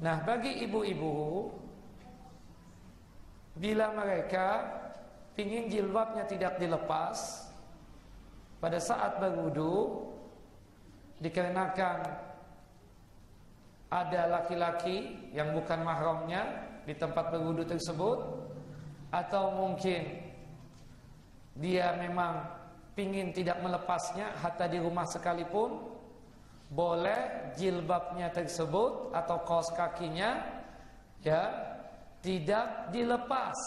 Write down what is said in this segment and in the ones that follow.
Nah, bagi ibu-ibu, bila mereka ingin jilbabnya tidak dilepas pada saat berwudu, dikarenakan ada laki-laki yang bukan mahramnya di tempat berwudu tersebut, atau mungkin dia memang ingin tidak melepasnya hatta di rumah sekalipun, boleh jilbabnya tersebut atau kaos kakinya ya tidak dilepas.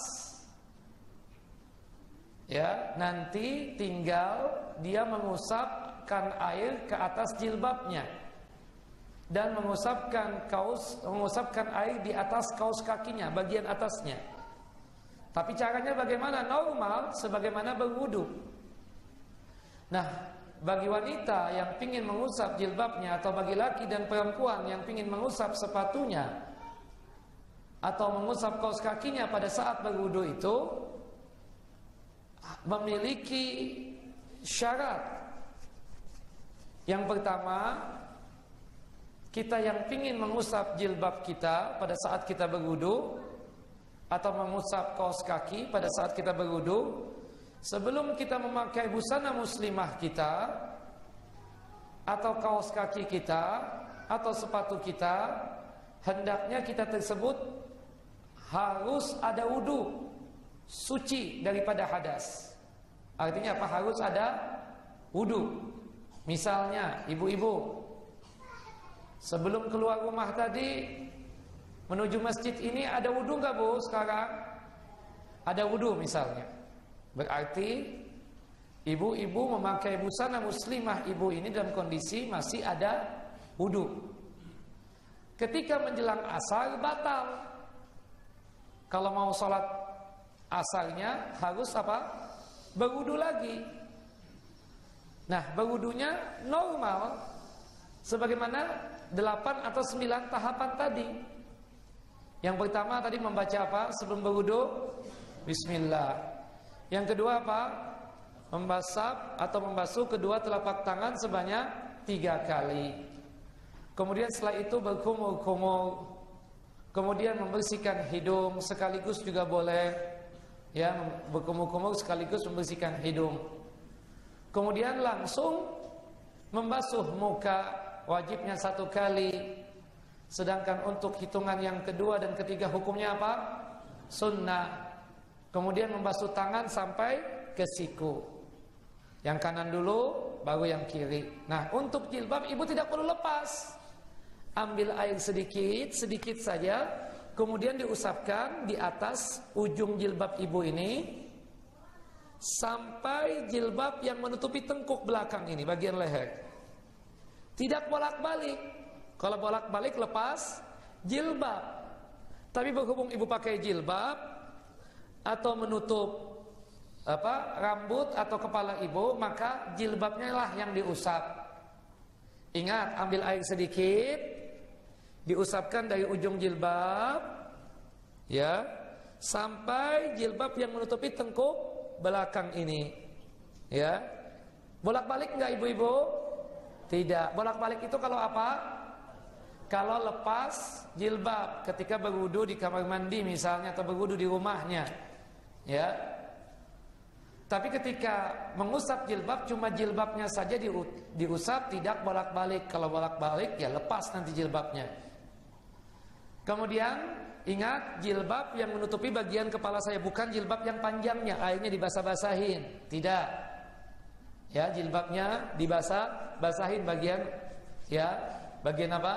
Ya, nanti tinggal dia mengusapkan air ke atas jilbabnya dan mengusapkan air di atas kaos kakinya, bagian atasnya. Tapi caranya bagaimana? Normal sebagaimana berwudu. Nah, bagi wanita yang ingin mengusap jilbabnya, atau bagi laki dan perempuan yang ingin mengusap sepatunya atau mengusap kaos kakinya pada saat berwudu, itu memiliki syarat. Yang pertama, kita yang ingin mengusap jilbab kita pada saat kita berwudu atau mengusap kaos kaki pada saat kita berwudu, sebelum kita memakai busana muslimah kita atau kaos kaki kita atau sepatu kita, hendaknya kita tersebut harus ada wudu, suci daripada hadas. Artinya apa? Harus ada wudu. Misalnya ibu-ibu sebelum keluar rumah tadi menuju masjid ini ada wudu nggak bu? Sekarang ada wudu misalnya, berarti ibu-ibu memakai busana muslimah ibu ini dalam kondisi masih ada wudu. Ketika menjelang asar batal. Kalau mau sholat asarnya harus apa? Berwudu lagi. Nah, berwudunya normal sebagaimana 8 atau 9 tahapan tadi. Yang pertama tadi membaca apa sebelum berwudu? Bismillah. Yang kedua apa? Membasuh kedua telapak tangan sebanyak 3 kali. Kemudian setelah itu berkumur-kumur. Kemudian membersihkan hidung sekaligus juga boleh. Ya, berkumur-kumur sekaligus membersihkan hidung. Kemudian langsung membasuh muka, wajibnya 1 kali. Sedangkan untuk hitungan yang kedua dan ketiga hukumnya apa? Sunnah. Kemudian membasuh tangan sampai ke siku. Yang kanan dulu, baru yang kiri. Nah, untuk jilbab ibu tidak perlu lepas. Ambil air sedikit saja, kemudian diusapkan di atas ujung jilbab ibu ini sampai jilbab yang menutupi tengkuk belakang ini, bagian leher. Tidak bolak-balik. Kalau bolak-balik lepas jilbab. Tapi berhubung ibu pakai jilbab atau menutup rambut atau kepala ibu, maka jilbabnya lah yang diusap. Ingat, ambil air sedikit, diusapkan dari ujung jilbab ya sampai jilbab yang menutupi tengkuk belakang ini. Ya. Bolak-balik enggak ibu-ibu? Tidak. Bolak-balik itu kalau apa? Kalau lepas jilbab ketika berwudu di kamar mandi misalnya, atau berwudu di rumahnya. Ya. Tapi ketika mengusap jilbab, cuma jilbabnya saja diusap, tidak bolak-balik. Kalau bolak-balik ya lepas nanti jilbabnya. Kemudian ingat, jilbab yang menutupi bagian kepala saya, bukan jilbab yang panjangnya airnya dibasah-basahin. Tidak. Ya, jilbabnya dibasah-basahin bagian apa?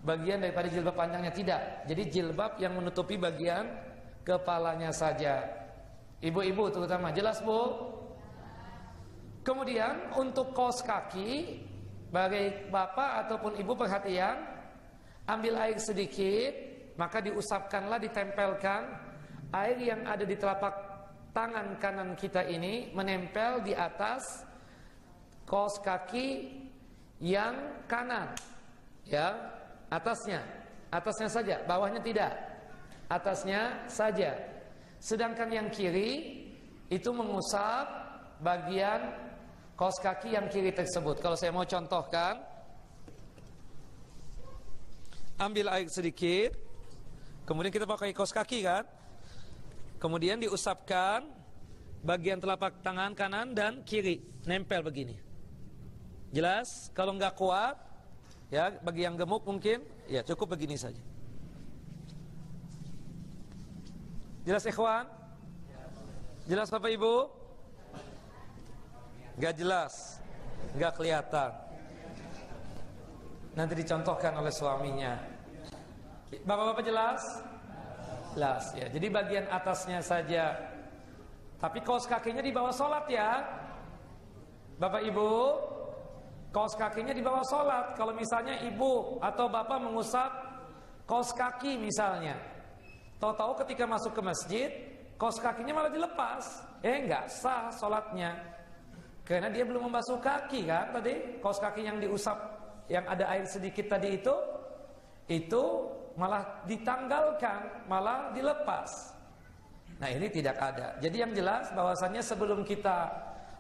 Bagian daripada jilbab panjangnya, tidak. Jadi jilbab yang menutupi bagian kepalanya saja. Ibu-ibu terutama, jelas bu? Kemudian untuk kaos kaki, bagi bapak ataupun ibu perhatian, ambil air sedikit, maka diusapkanlah, ditempelkan air yang ada di telapak tangan kanan kita ini, menempel di atas kaos kaki yang kanan. Ya, atasnya saja, bawahnya tidak. Atasnya saja. Sedangkan yang kiri itu mengusap bagian kaos kaki yang kiri tersebut. Kalau saya mau contohkan, ambil air sedikit, kemudian kita pakai kaos kaki kan, kemudian diusapkan bagian telapak tangan kanan dan kiri, nempel begini. Jelas? Kalau nggak kuat, ya bagi yang gemuk mungkin, ya cukup begini saja. Jelas ikhwan? Jelas Bapak Ibu? Nggak jelas, nggak kelihatan. Nanti dicontohkan oleh suaminya. Bapak-bapak jelas? Jelas ya. Jadi bagian atasnya saja. Tapi kaos kakinya di bawah sholat ya. Bapak Ibu, kaos kakinya di bawah sholat. Kalau misalnya ibu atau bapak mengusap kaos kaki misalnya, tahu-tahu ketika masuk ke masjid kaos kakinya malah dilepas, nggak sah sholatnya. Karena dia belum membasuh kaki kan tadi. Kaos kaki yang diusap, yang ada air sedikit tadi itu malah ditanggalkan, malah dilepas. Nah ini tidak ada. Jadi yang jelas bahwasannya sebelum kita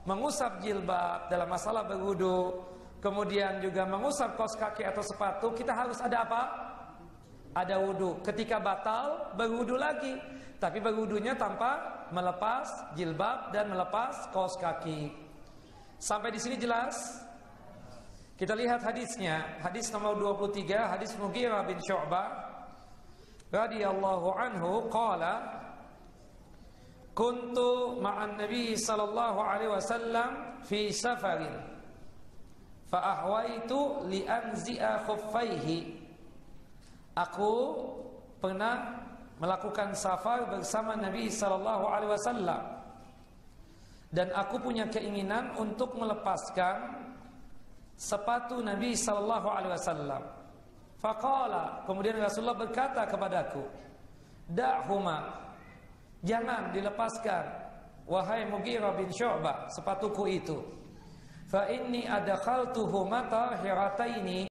mengusap jilbab dalam masalah berwudu, kemudian juga mengusap kaos kaki atau sepatu, kita harus ada apa? Ada wudu. Ketika batal, berwudu lagi. Tapi berwudunya tanpa melepas jilbab dan melepas kaos kaki. Sampai di sini jelas? Kita lihat hadisnya. Hadis nomor 23, hadis Mughirah bin Syu'bah radhiyallahu anhu qala kuntu ma'an nabi sallallahu alaihi wasallam fi safarin fa ahwaitu li anzi'a khuffaihi. Aku pernah melakukan safar bersama Nabi sallallahu alaihi wasallam dan aku punya keinginan untuk melepaskan sepatu Nabi sallallahu alaihi wasallam. Faqala, kemudian Rasulullah berkata kepadaku, "Da'huma, jangan dilepaskan wahai Mughirah bin Syu'bah sepatuku itu. Fa inni adkhaltuhuma tahirataini,